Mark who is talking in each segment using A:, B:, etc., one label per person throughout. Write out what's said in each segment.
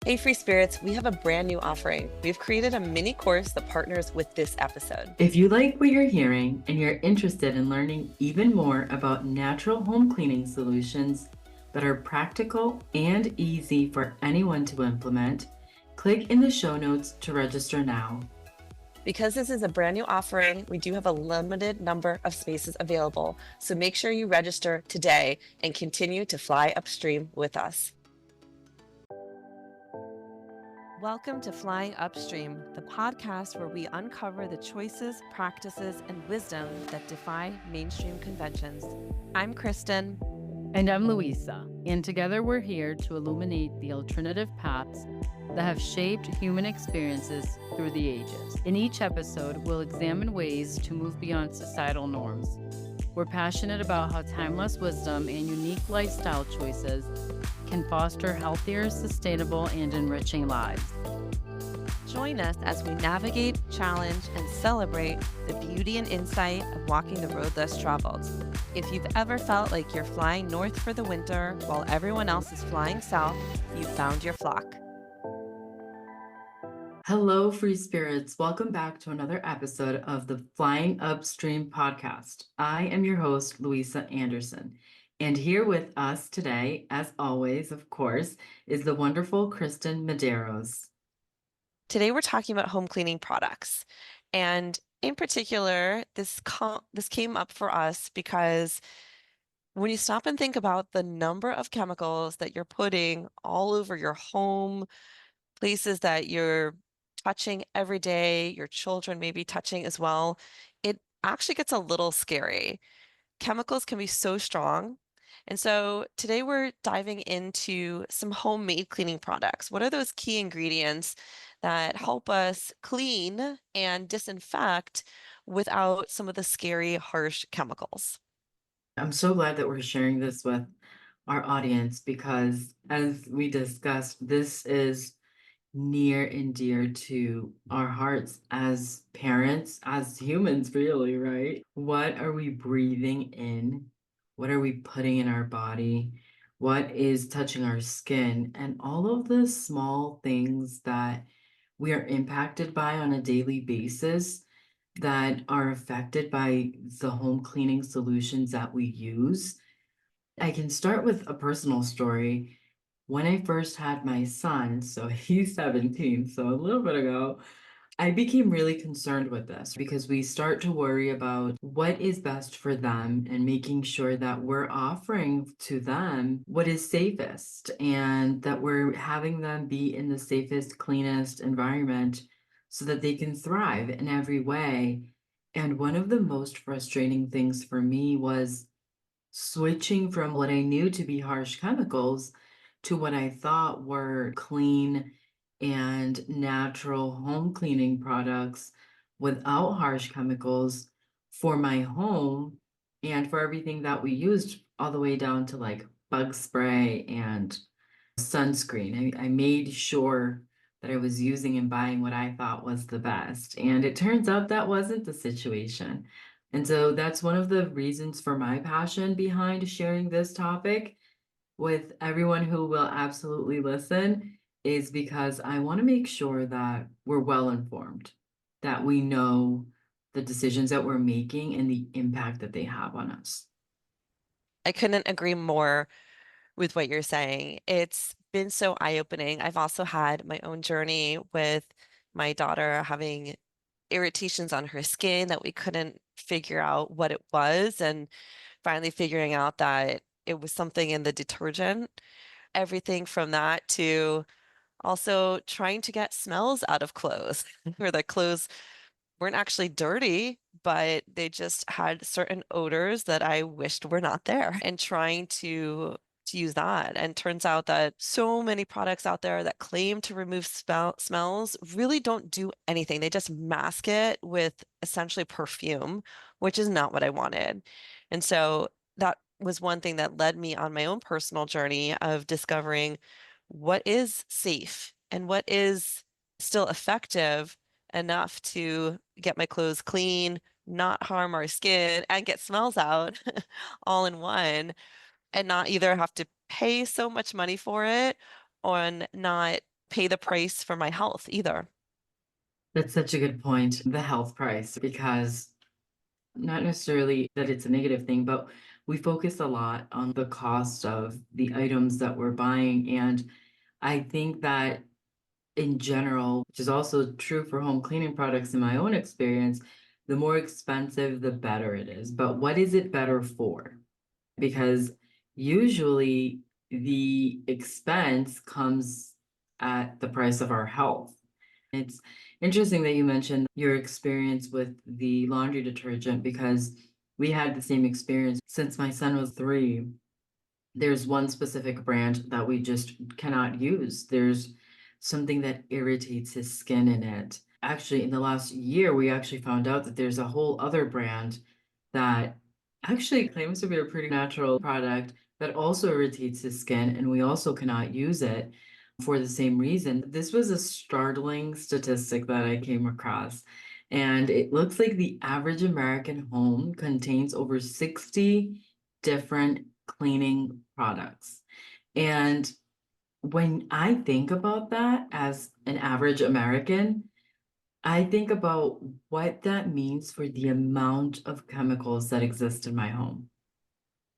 A: Hey, Free Spirits, we have a brand new offering. We've created a mini course that partners with this episode.
B: If you like what you're hearing and you're interested in learning even more about natural home cleaning solutions that are practical and easy for anyone to implement, click in the show notes to register now.
A: Because this is a brand new offering, we do have a limited number of spaces available, so make sure you register today and continue to fly upstream with us. Welcome to Flying Upstream, the podcast where we uncover the choices, practices, and wisdom that defy mainstream conventions. I'm Kristyn.
C: And I'm Luisa. And together we're here to illuminate the alternative paths that have shaped human experiences through the ages. In each episode, we'll examine ways to move beyond societal norms. We're passionate about how timeless wisdom and unique lifestyle choices can foster healthier, sustainable, and enriching lives.
A: Join us as we navigate, challenge, and celebrate the beauty and insight of walking the road less traveled. If you've ever felt like you're flying north for the winter while everyone else is flying south, you've found your flock.
B: Hello, Free Spirits. Welcome back to another episode of the Flying Upstream podcast. I am your host, Luisa Anderson. And here with us today, as always, of course, is the wonderful Kristyn Medeiros.
A: Today we're talking about home cleaning products. And in particular, this came up for us because when you stop and think about the number of chemicals that you're putting all over your home, places that you're touching every day, your children may be touching as well, it actually gets a little scary. Chemicals can be so strong. And so today we're diving into some homemade cleaning products. What are those key ingredients that help us clean and disinfect without some of the scary, harsh chemicals?
B: I'm so glad that we're sharing this with our audience because, as we discussed, this is near and dear to our hearts as parents, as humans, really, right? What are we breathing in? What are we putting in our body? What is touching our skin? And all of the small things that we are impacted by on a daily basis that are affected by the home cleaning solutions that we use. I can start with a personal story. When I first had my son, so he's 17, so a little bit ago, I became really concerned with this because we start to worry about what is best for them and making sure that we're offering to them what is safest and that we're having them be in the safest, cleanest environment so that they can thrive in every way. And one of the most frustrating things for me was switching from what I knew to be harsh chemicals to what I thought were clean and natural home cleaning products without harsh chemicals for my home and for everything that we used, all the way down to like bug spray and sunscreen. I made sure that I was using and buying what I thought was the best. And it turns out that wasn't the situation. And so that's one of the reasons for my passion behind sharing this topic with everyone who will absolutely listen, is because I want to make sure that we're well informed, that we know the decisions that we're making and the impact that they have on us.
A: I couldn't agree more with what you're saying. It's been so eye-opening. I've also had my own journey with my daughter having irritations on her skin that we couldn't figure out what it was, and finally figuring out that it was something in the detergent. Everything from that to also trying to get smells out of clothes, where the clothes weren't actually dirty, but they just had certain odors that I wished were not there, and trying to use that. And turns out that so many products out there that claim to remove smells really don't do anything. They just mask it with essentially perfume, which is not what I wanted. And so that was one thing that led me on my own personal journey of discovering what is safe and what is still effective enough to get my clothes clean, not harm our skin, and get smells out all in one, and not either have to pay so much money for it or not pay the price for my health either.
B: That's such a good point, the health price, because not necessarily that it's a negative thing, but we focus a lot on the cost of the items that we're buying. And I think that in general, which is also true for home cleaning products in my own experience, the more expensive, the better it is. But what is it better for? Because usually the expense comes at the price of our health. It's interesting that you mentioned your experience with the laundry detergent because we had the same experience since my son was 3. There's one specific brand that we just cannot use. There's something that irritates his skin in it. Actually, in the last year, we actually found out that there's a whole other brand that actually claims to be a pretty natural product that also irritates his skin, and we also cannot use it for the same reason. This was a startling statistic that I came across, and it looks like the average American home contains over 60 different cleaning products. And when I think about that as an average American, I think about what that means for the amount of chemicals that exist in my home.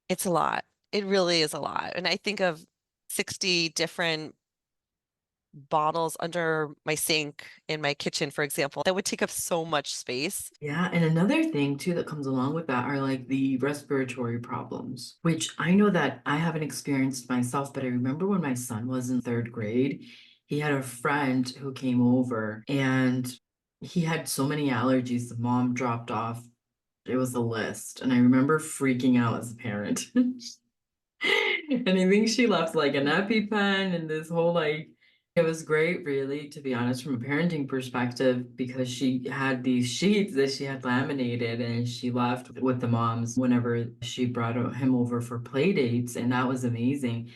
A: It's a lot. It really is a lot. And I think of 60 different bottles under my sink in my kitchen, for example, that would take up so much space.
B: Yeah, and another thing too that comes along with that are like the respiratory problems, which I know that I haven't experienced myself, but I remember when my son was in 3rd grade, he had a friend who came over and he had so many allergies. The mom dropped off. It was a list, and I remember freaking out as a parent. And I think she left like an EpiPen and this whole like it was great, really, to be honest, from a parenting perspective, because she had these sheets that she had laminated and she left with the moms whenever she brought him over for play dates, and that was amazing.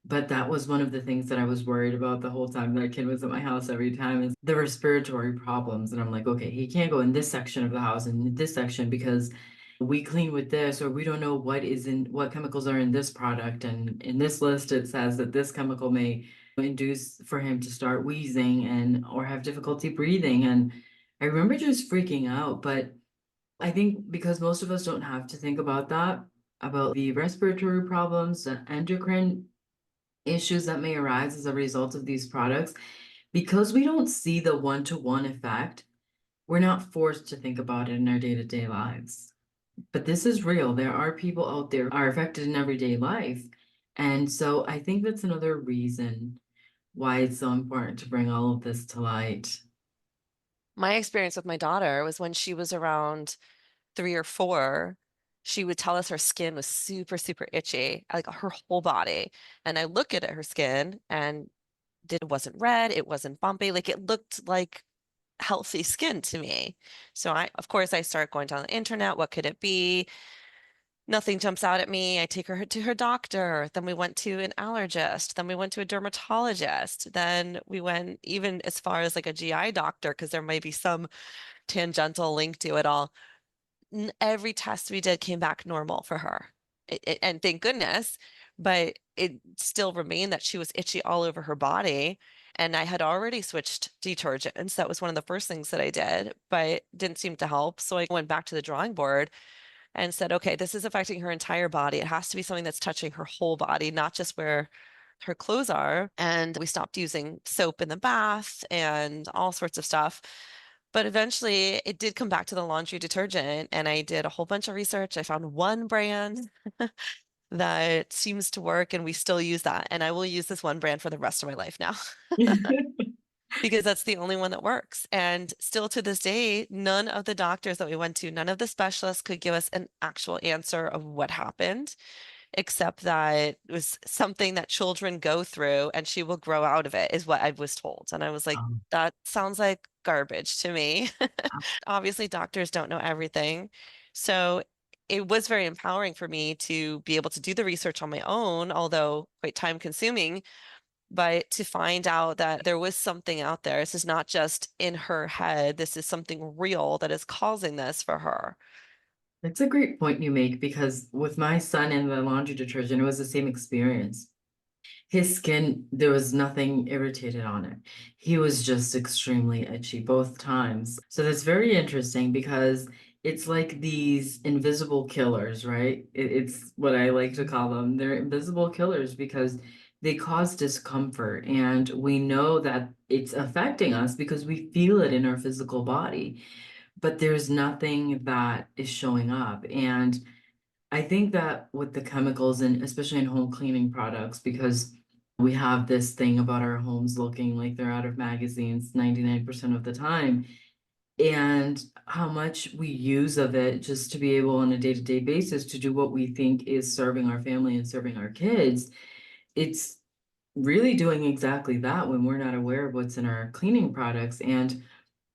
B: But that was one of the things that I was worried about the whole time that kid was at my house every time is the respiratory problems. And I'm like, okay, he can't go in this section of the house and in this section because we clean with this, or we don't know what chemicals are in this product. And in this list, it says that this chemical may induce for him to start wheezing and or have difficulty breathing. And I remember just freaking out. But I think because most of us don't have to think about that, about the respiratory problems, the endocrine issues that may arise as a result of these products, because we don't see the one-to-one effect, we're not forced to think about it in our day-to-day lives. But this is real. There are people out there are affected in everyday life. And so I think that's another reason why it's so important to bring all of this to light.
A: My experience with my daughter was when she was around 3 or 4, she would tell us her skin was super, super itchy, like her whole body. And I look at her skin and it wasn't red, it wasn't bumpy, like it looked like healthy skin to me. So of course, I start going down the internet. What could it be? Nothing jumps out at me. I take her to her doctor. Then we went to an allergist. Then we went to a dermatologist. Then we went even as far as like a GI doctor because there might be some tangential link to it all. Every test we did came back normal for her. And thank goodness, but it still remained that she was itchy all over her body. And I had already switched detergents. That was one of the first things that I did, but didn't seem to help. So I went back to the drawing board and said, okay, this is affecting her entire body. It has to be something that's touching her whole body, not just where her clothes are. And we stopped using soap in the bath and all sorts of stuff. But eventually it did come back to the laundry detergent, and I did a whole bunch of research. I found one brand that seems to work, and we still use that. And I will use this one brand for the rest of my life now because that's the only one that works. And still to this day, none of the doctors that we went to, none of the specialists could give us an actual answer of what happened, except that it was something that children go through and she will grow out of it, is what I was told. And I was like,
B: Um,
A: that sounds like garbage to me. Obviously, doctors don't know everything. So it was very empowering for me to be able to do the research on my own, although quite time consuming, but to find out that there was something out there. This is not just in her head. This is something real that is causing this for her.
B: It's a great point you make because with my son and the laundry detergent, it was the same experience. His skin, there was nothing irritated on it. He was just extremely itchy both times. So that's very interesting because it's like these invisible killers, right? It's what I like to call them. They're invisible killers because they cause discomfort, and we know that it's affecting us because we feel it in our physical body, but there's nothing that is showing up. And I think that with the chemicals, and especially in home cleaning products, because we have this thing about our homes looking like they're out of magazines 99% of the time, and how much we use of it just to be able on a day-to-day basis to do what we think is serving our family and serving our kids. It's really doing exactly that when we're not aware of what's in our cleaning products. And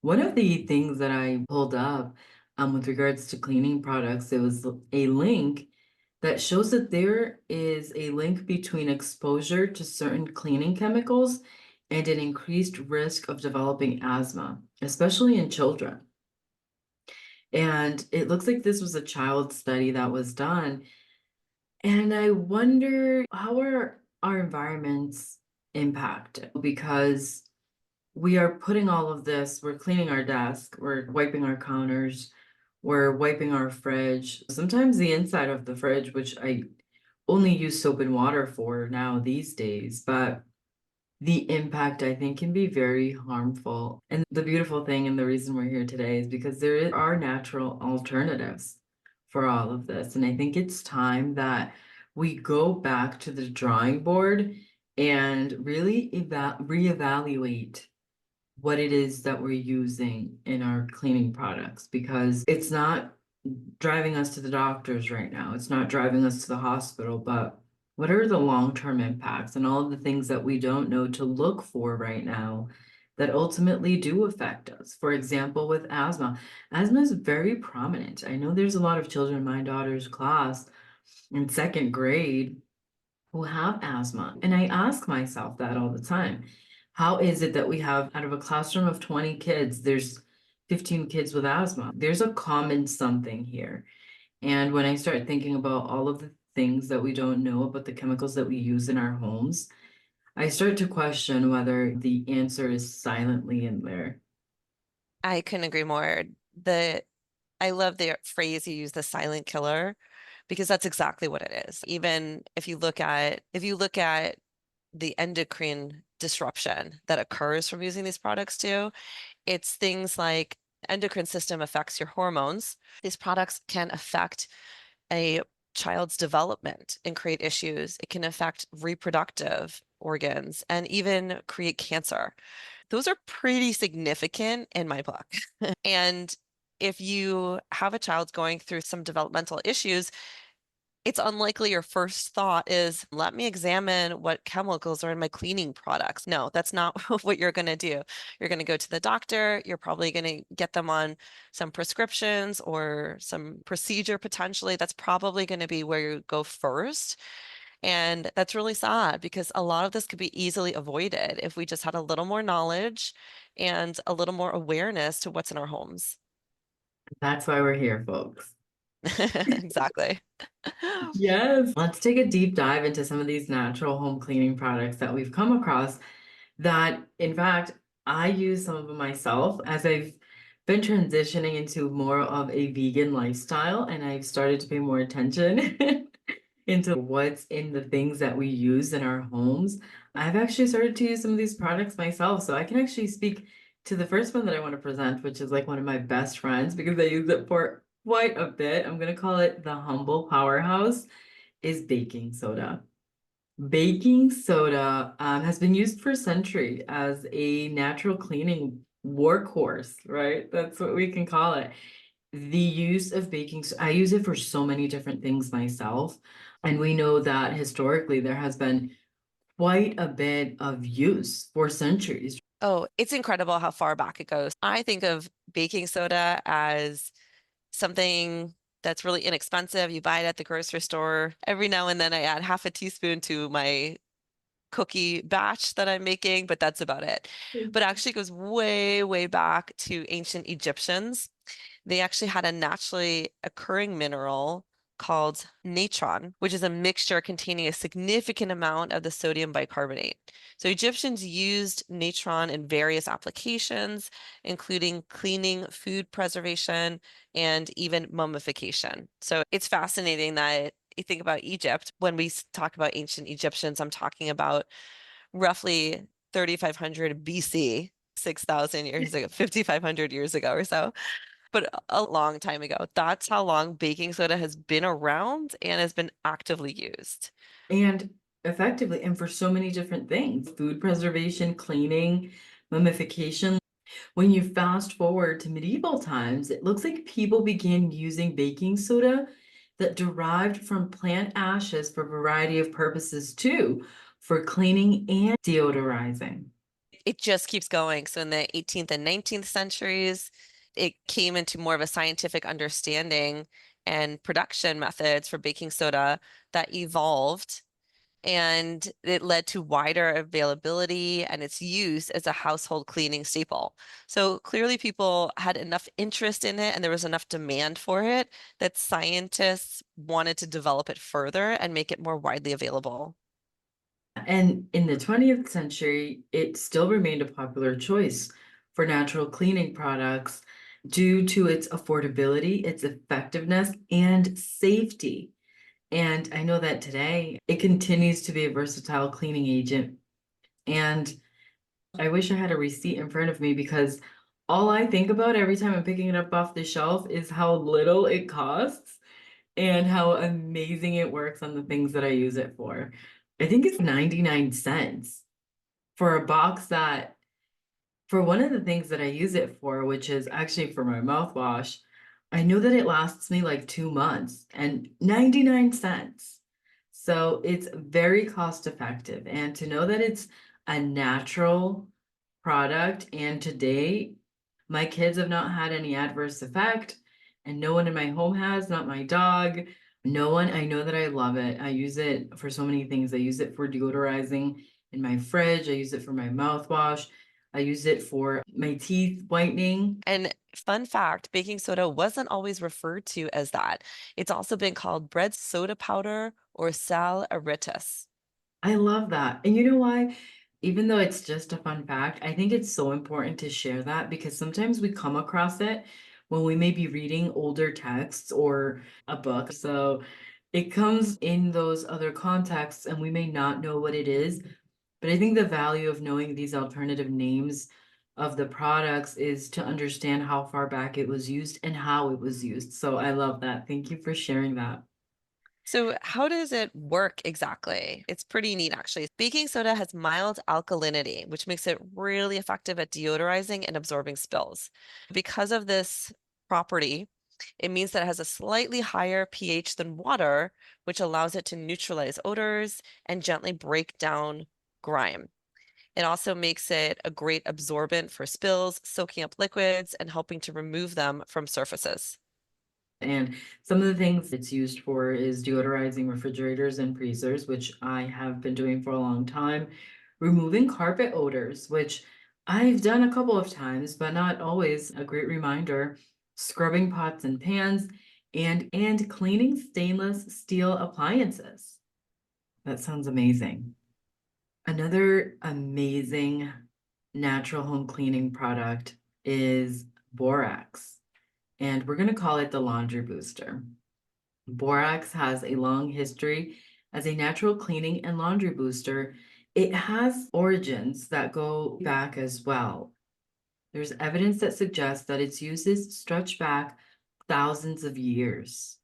B: one of the things that I pulled up with regards to cleaning products, it was a link that shows that there is a link between exposure to certain cleaning chemicals and an increased risk of developing asthma, especially in children. And it looks like this was a child study that was done. And I wonder, how are our environments impacted? Because we are putting all of this, we're cleaning our desk, we're wiping our counters, we're wiping our fridge, sometimes the inside of the fridge, which I only use soap and water for now these days, but the impact I think can be very harmful. And the beautiful thing and the reason we're here today is because are natural alternatives for all of this. And I think it's time that we go back to the drawing board and really reevaluate what it is that we're using in our cleaning products, because it's not driving us to the doctors right now. It's not driving us to the hospital, but what are the long-term impacts and all of the things that we don't know to look for right now that ultimately do affect us? For example, with asthma, asthma is very prominent. I know there's a lot of children in my daughter's class in second grade who have asthma. And I ask myself that all the time. How is it that we have, out of a classroom of 20 kids, there's 15 kids with asthma? There's a common something here. And when I start thinking about all of the things that we don't know about the chemicals that we use in our homes, I start to question whether the answer is silently in there.
A: I couldn't agree more. The I love the phrase you use, the silent killer, because that's exactly what it is. Even if you look at the endocrine disruption that occurs from using these products too, it's things like endocrine system affects your hormones. These products can affect a child's development and create issues. It can affect reproductive organs and even create cancer. Those are pretty significant in my book. And if you have a child going through some developmental issues, it's unlikely your first thought is, let me examine what chemicals are in my cleaning products. No, that's not what you're going to do. You're going to go to the doctor. You're probably going to get them on some prescriptions or some procedure potentially. That's probably going to be where you go first. And that's really sad because a lot of this could be easily avoided if we just had a little more knowledge and a little more awareness to what's in our homes.
B: That's why we're here, folks.
A: Exactly.
B: Yes. Let's take a deep dive into some of these natural home cleaning products that we've come across that, in fact, I use some of them myself as I've been transitioning into more of a vegan lifestyle, and I've started to pay more attention into what's in the things that we use in our homes. I've actually started to use some of these products myself, so I can actually speak to the first one that I want to present, which is like one of my best friends because I use it for quite a bit. I'm going to call it the humble powerhouse, is baking soda. Baking soda has been used for centuries as a natural cleaning workhorse, right? That's what we can call it. The use of I use it for so many different things myself. And we know that historically there has been quite a bit of use for centuries.
A: Oh, it's incredible how far back it goes. I think of baking soda as something that's really inexpensive. You buy it at the grocery store. Every now and then I add half a teaspoon to my cookie batch that I'm making, but that's about it. But actually it goes way, way back to ancient Egyptians. They actually had a naturally occurring mineral called natron, which is a mixture containing a significant amount of the sodium bicarbonate. So Egyptians used natron in various applications, including cleaning, food preservation, and even mummification. So it's fascinating that you think about Egypt. When we talk about ancient Egyptians, I'm talking about roughly 3,500 BC, 6,000 years ago, 5,500 years ago or so, but a long time ago. That's how long baking soda has been around and has been actively used.
B: And effectively, and for so many different things, food preservation, cleaning, mummification. When you fast forward to medieval times, it looks like people began using baking soda that derived from plant ashes for a variety of purposes too, for cleaning and deodorizing.
A: It just keeps going. So in the 18th and 19th centuries, it came into more of a scientific understanding and production methods for baking soda that evolved, and it led to wider availability and its use as a household cleaning staple. So clearly people had enough interest in it and there was enough demand for it that scientists wanted to develop it further and make it more widely available.
B: And in the 20th century, it still remained a popular choice for natural cleaning products due to its affordability, its effectiveness, and safety. And I know that today it continues to be a versatile cleaning agent. And I wish I had a receipt in front of me because all I think about every time I'm picking it up off the shelf is how little it costs and how amazing it works on the things that I use it for. I think it's 99 cents for a box that, for one of the things that I use it for, which is actually for my mouthwash, I know that it lasts me like 2 months and 99 cents. So it's very cost effective. And to know that it's a natural product, and today my kids have not had any adverse effect, and no one in my home has, not my dog, no one. I know that I love it. I use it for so many things. I use it for deodorizing in my fridge. I use it for my mouthwash. I use it for my teeth whitening.
A: And fun fact, baking soda wasn't always referred to as that. It's also been called bread soda powder or sal auritus.
B: I love that. And you know why? Even though it's just a fun fact, I think it's so important to share that because sometimes we come across it when we may be reading older texts or a book. So it comes in those other contexts and we may not know what it is. But I think the value of knowing these alternative names of the products is to understand how far back it was used and how it was used. So I love that. Thank you for sharing that.
A: So how does it work exactly? It's pretty neat, actually. Baking soda has mild alkalinity, which makes it really effective at deodorizing and absorbing spills. Because of this property, it means that it has a slightly higher pH than water, which allows it to neutralize odors and gently break down grime. It also makes it a great absorbent for spills, soaking up liquids and helping to remove them from surfaces.
B: And some of the things it's used for is deodorizing refrigerators and freezers, which I have been doing for a long time. Removing carpet odors, which I've done a couple of times, but not always a great reminder. Scrubbing pots and pans and cleaning stainless steel appliances. That sounds amazing. Another amazing natural home cleaning product is borax, and we're going to call it the laundry booster. Borax has a long history as a natural cleaning and laundry booster. It has origins that go back as well. There's evidence that suggests that its uses stretch back thousands of years.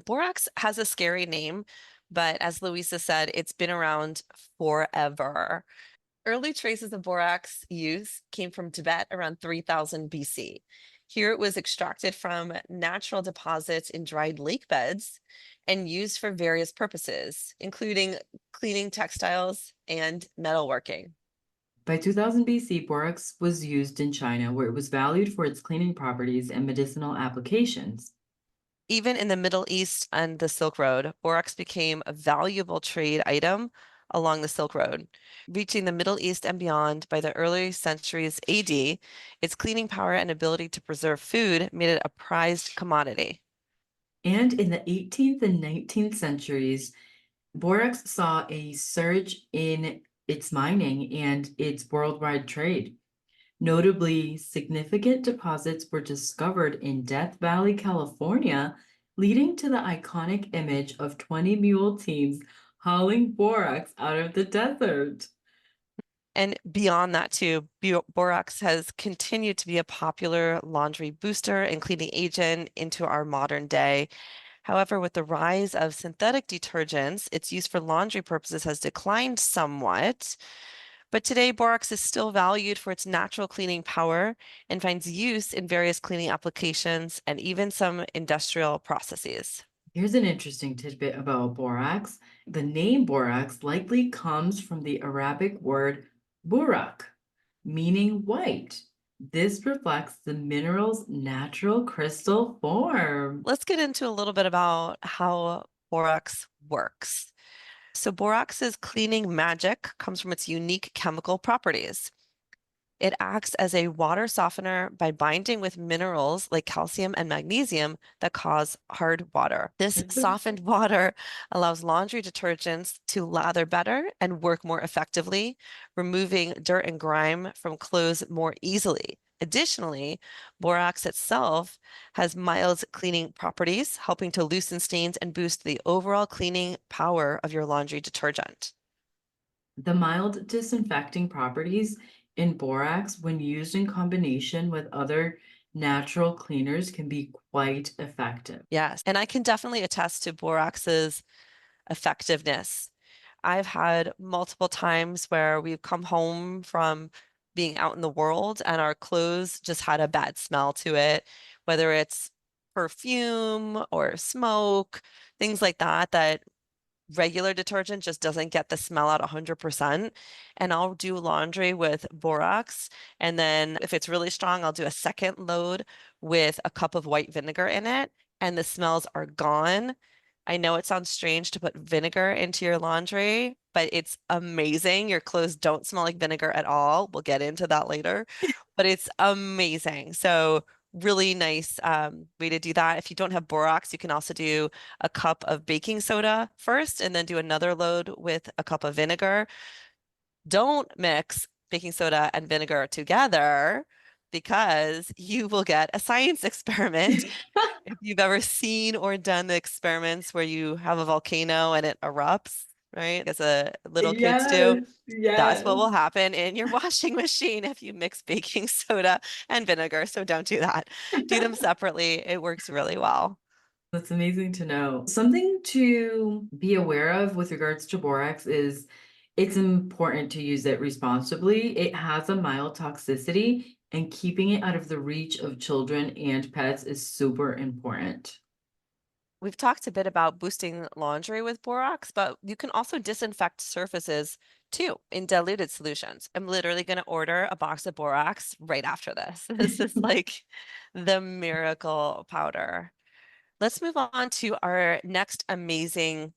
A: Borax has a scary name, but as Luisa said, it's been around forever. Early traces of borax use came from Tibet around 3000 BC. Here it was extracted from natural deposits in dried lake beds and used for various purposes, including cleaning textiles and metalworking.
B: By 2000 BC, borax was used in China, where it was valued for its cleaning properties and medicinal applications.
A: Even in the Middle East and the Silk Road, borax became a valuable trade item along the Silk Road. Reaching the Middle East and beyond by the early centuries AD, its cleaning power and ability to preserve food made it a prized commodity.
B: And in the 18th and 19th centuries, borax saw a surge in its mining and its worldwide trade. Notably, significant deposits were discovered in Death Valley, California, leading to the iconic image of 20 mule teams hauling borax out of the desert.
A: And beyond that, too, borax has continued to be a popular laundry booster and cleaning agent into our modern day. However, with the rise of synthetic detergents, its use for laundry purposes has declined somewhat. But today, borax is still valued for its natural cleaning power and finds use in various cleaning applications and even some industrial processes.
B: Here's an interesting tidbit about borax. The name borax likely comes from the Arabic word burak, meaning white. This reflects the mineral's natural crystal form.
A: Let's get into a little bit about how borax works. So, borax's cleaning magic comes from its unique chemical properties. It acts as a water softener by binding with minerals like calcium and magnesium that cause hard water. This softened water allows laundry detergents to lather better and work more effectively, removing dirt and grime from clothes more easily. Additionally, borax itself has mild cleaning properties, helping to loosen stains and boost the overall cleaning power of your laundry detergent.
B: The mild disinfecting properties in borax, when used in combination with other natural cleaners, can be quite effective.
A: Yes, and I can definitely attest to borax's effectiveness. I've had multiple times where we've come home from being out in the world and our clothes just had a bad smell to it, whether it's perfume or smoke, things like that, that regular detergent just doesn't get the smell out 100%. And I'll do laundry with borax. And then if it's really strong, I'll do a second load with a cup of white vinegar in it, and the smells are gone. I know it sounds strange to put vinegar into your laundry, but it's amazing. Your clothes don't smell like vinegar at all. We'll get into that later, but it's amazing. So, really nice way to do that. If you don't have borax, you can also do a cup of baking soda first and then do another load with a cup of vinegar. Don't mix baking soda and vinegar together because you will get a science experiment. If you've ever seen or done the experiments where you have a volcano and it erupts, right? As a little kids do,
B: Yes,
A: that's what
B: yes.
A: will happen in your washing machine if you mix baking soda and vinegar. So don't do that. Do them separately. It works really well.
B: That's amazing to know. Something to be aware of with regards to borax is it's important to use it responsibly. It has a mild toxicity, and keeping it out of the reach of children and pets is super important.
A: We've talked a bit about boosting laundry with borax, but you can also disinfect surfaces too in diluted solutions. I'm literally going to order a box of borax right after this. This is like the miracle powder. Let's move on to our next amazing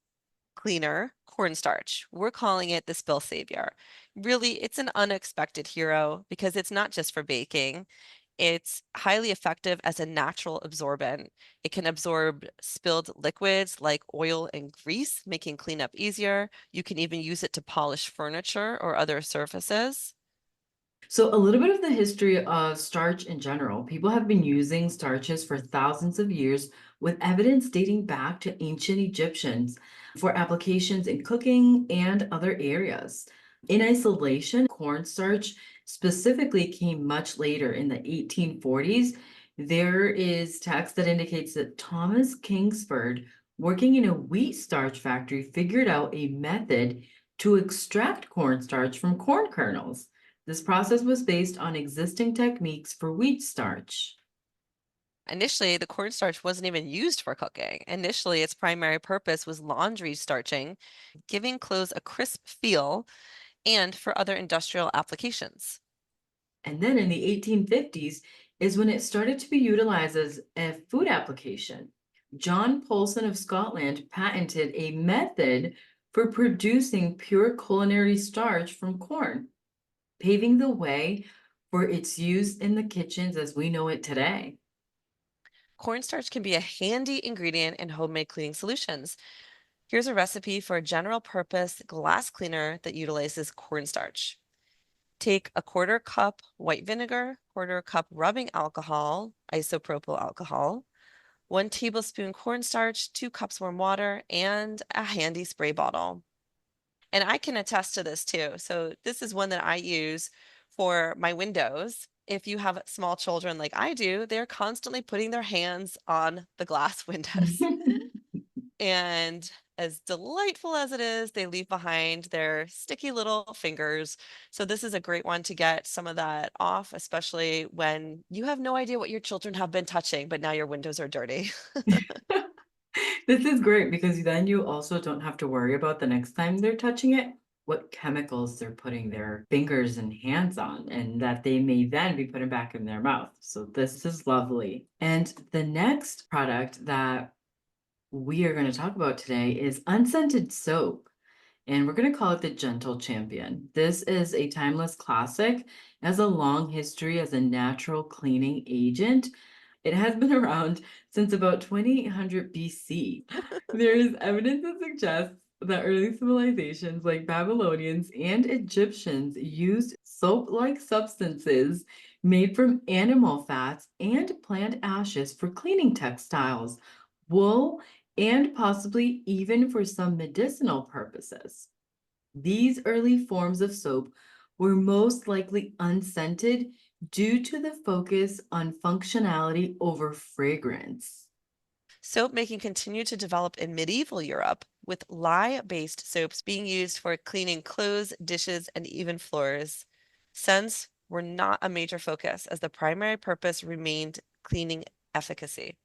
A: cleaner, cornstarch. We're calling it the spill savior. Really, it's an unexpected hero because it's not just for baking. It's highly effective as a natural absorbent. It can absorb spilled liquids like oil and grease, making cleanup easier. You can even use it to polish furniture or other surfaces.
B: So, a little bit of the history of starch in general. People have been using starches for thousands of years, with evidence dating back to ancient Egyptians for applications in cooking and other areas. In isolation, cornstarch specifically came much later in the 1840s. There is text that indicates that Thomas Kingsford, working in a wheat starch factory, figured out a method to extract cornstarch from corn kernels. This process was based on existing techniques for wheat starch.
A: Initially, the cornstarch wasn't even used for cooking. Initially, its primary purpose was laundry starching, giving clothes a crisp feel, and for other industrial applications.
B: And then in the 1850s is when it started to be utilized as a food application. John Polson of Scotland patented a method for producing pure culinary starch from corn, paving the way for its use in the kitchens as we know it today.
A: Cornstarch can be a handy ingredient in homemade cleaning solutions. Here's a recipe for a general purpose glass cleaner that utilizes cornstarch. Take a quarter cup white vinegar, quarter cup rubbing alcohol, isopropyl alcohol, 1 tablespoon cornstarch, 2 cups warm water, and a handy spray bottle. And I can attest to this too. So this is one that I use for my windows. If you have small children like I do, they're constantly putting their hands on the glass windows. And as delightful as it is, they leave behind their sticky little fingers. So this is a great one to get some of that off, especially when you have no idea what your children have been touching, but now your windows are dirty.
B: This is great because then you also don't have to worry about the next time they're touching it, what chemicals they're putting their fingers and hands on, and that they may then be putting back in their mouth. So this is lovely. And the next product that we are going to talk about today is unscented soap. And we're going to call it the Gentle Champion. This is a timeless classic, has a long history as a natural cleaning agent. It has been around since about 2800 BC. There is evidence that suggests that early civilizations like Babylonians and Egyptians used soap-like substances made from animal fats and plant ashes for cleaning textiles, wool, and possibly even for some medicinal purposes. These early forms of soap were most likely unscented due to the focus on functionality over fragrance.
A: Soap making continued to develop in medieval Europe, with lye-based soaps being used for cleaning clothes, dishes, and even floors. Scents were not a major focus, as the primary purpose remained cleaning efficacy.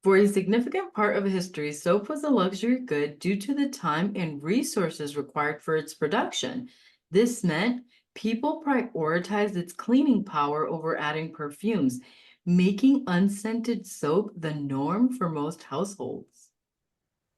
B: For a significant part of history, soap was a luxury good due to the time and resources required for its production. This meant people prioritized its cleaning power over adding perfumes, making unscented soap the norm for most households.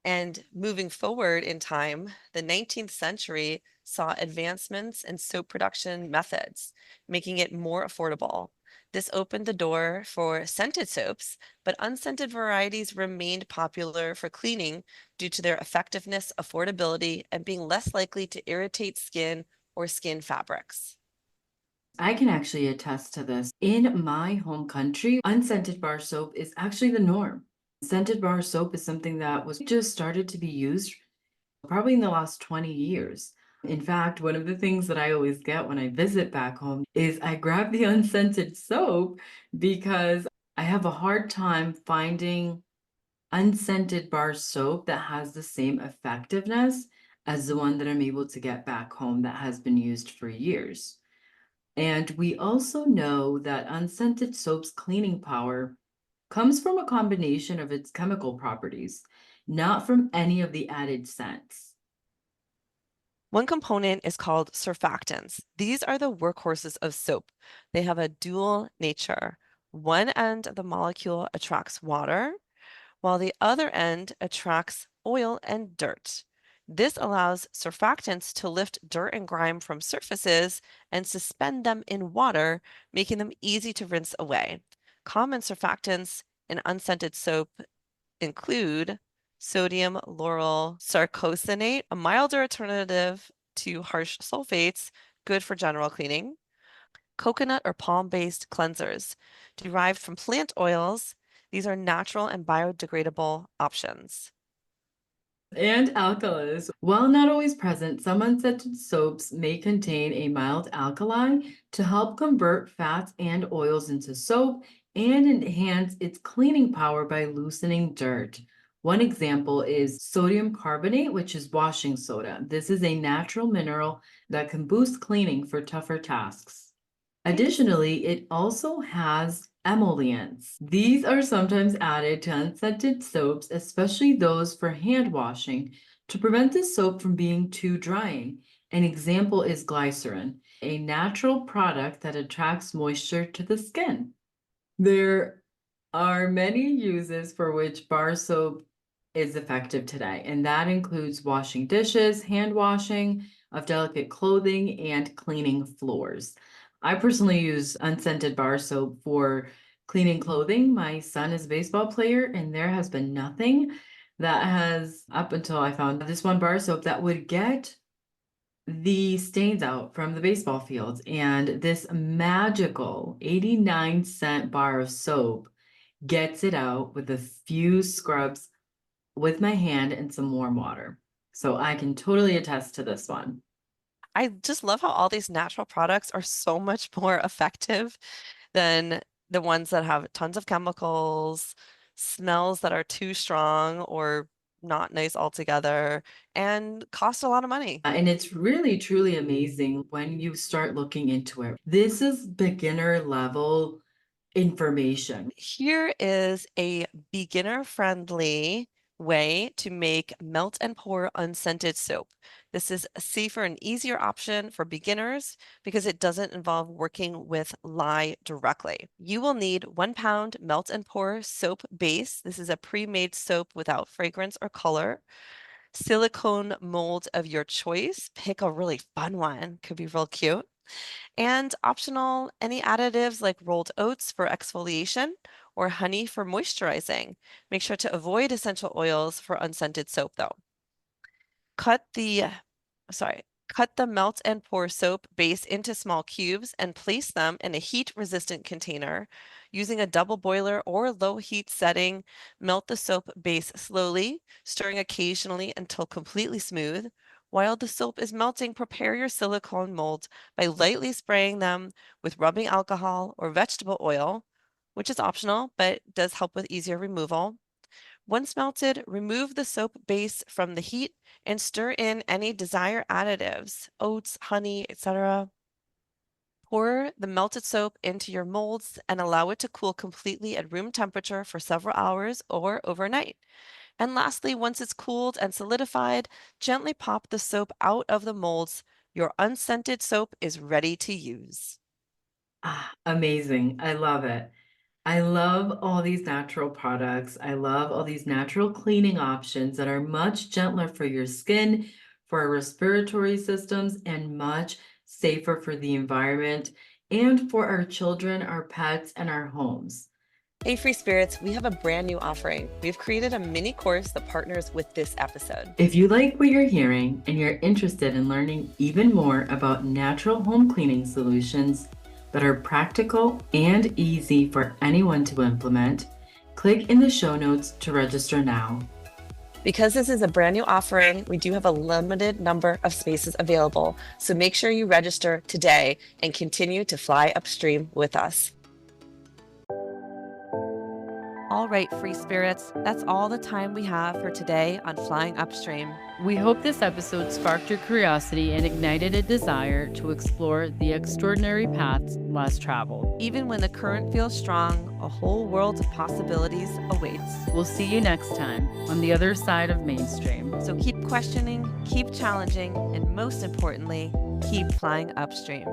A: And moving forward in time, the 19th century saw advancements in soap production methods, making it more affordable. This opened the door for scented soaps, but unscented varieties remained popular for cleaning due to their effectiveness, affordability, and being less likely to irritate skin or skin fabrics.
B: I can actually attest to this. In my home country, unscented bar soap is actually the norm. Scented bar soap is something that was just started to be used probably in the last 20 years. In fact, one of the things that I always get when I visit back home is I grab the unscented soap because I have a hard time finding unscented bar soap that has the same effectiveness as the one that I'm able to get back home that has been used for years. And we also know that unscented soap's cleaning power comes from a combination of its chemical properties, not from any of the added scents.
A: One component is called surfactants. These are the workhorses of soap. They have a dual nature. One end of the molecule attracts water, while the other end attracts oil and dirt. This allows surfactants to lift dirt and grime from surfaces and suspend them in water, making them easy to rinse away. Common surfactants in unscented soap include sodium lauryl sarcosinate, a milder alternative to harsh sulfates, good for general cleaning. Coconut or palm-based cleansers derived from plant oils. These are natural and biodegradable options.
B: And alkalis. While not always present, some unscented soaps may contain a mild alkali to help convert fats and oils into soap and enhance its cleaning power by loosening dirt. One example is sodium carbonate, which is washing soda. This is a natural mineral that can boost cleaning for tougher tasks. Additionally, it also has emollients. These are sometimes added to unscented soaps, especially those for hand washing, to prevent the soap from being too drying. An example is glycerin, a natural product that attracts moisture to the skin. There are many uses for which bar soap is effective today, and that includes washing dishes, hand washing of delicate clothing, and cleaning floors. I personally use unscented bar soap for Cleaning clothing, my son is a baseball player, and there has been nothing that has, up until I found this one bar soap, that would get the stains out from the baseball fields. And this magical 89-cent bar of soap gets it out with a few scrubs with my hand and some warm water. So I can totally attest to this one.
A: I just love how all these natural products are so much more effective than the ones that have tons of chemicals, smells that are too strong or not nice altogether, and cost a lot of money.
B: And it's really, truly amazing when you start looking into it. This is beginner level information.
A: Here is a beginner-friendly way to make melt and pour unscented soap. This is a safer and easier option for beginners because it doesn't involve working with lye directly. You will need 1 pound melt and pour soap base. This is a pre-made soap without fragrance or color. Silicone mold of your choice. Pick a really fun one. Could be real cute. And optional, any additives like rolled oats for exfoliation or honey for moisturizing. Make sure to avoid essential oils for unscented soap though. Cut the, cut the melt and pour soap base into small cubes and place them in a heat-resistant container. Using a double boiler or low heat setting, melt the soap base slowly, stirring occasionally until completely smooth. While the soap is melting, prepare your silicone molds by lightly spraying them with rubbing alcohol or vegetable oil, which is optional but does help with easier removal. Once melted, remove the soap base from the heat and stir in any desired additives, oats, honey, etc. Pour the melted soap into your molds and allow it to cool completely at room temperature for several hours or overnight. And lastly, once it's cooled and solidified, gently pop the soap out of the molds. Your unscented soap is ready to use.
B: Ah, amazing. I love it. I love all these natural products. I love all these natural cleaning options that are much gentler for your skin, for our respiratory systems, and much safer for the environment and for our children, our pets, and our homes.
A: Hey, Free Spirits, we have a brand new offering. We've created a mini course that partners with this episode.
B: If you like what you're hearing and you're interested in learning even more about natural home cleaning solutions that are practical and easy for anyone to implement, click in the show notes to register now.
A: Because this is a brand new offering, we do have a limited number of spaces available, so make sure you register today and continue to fly upstream with us. All right, Free Spirits, that's all the time we have for today on Flying Upstream.
C: We hope this episode sparked your curiosity and ignited a desire to explore the extraordinary paths less traveled.
A: Even when the current feels strong, a whole world of possibilities awaits.
C: We'll see you next time on the other side of mainstream.
A: So keep questioning, keep challenging, and most importantly, keep flying upstream.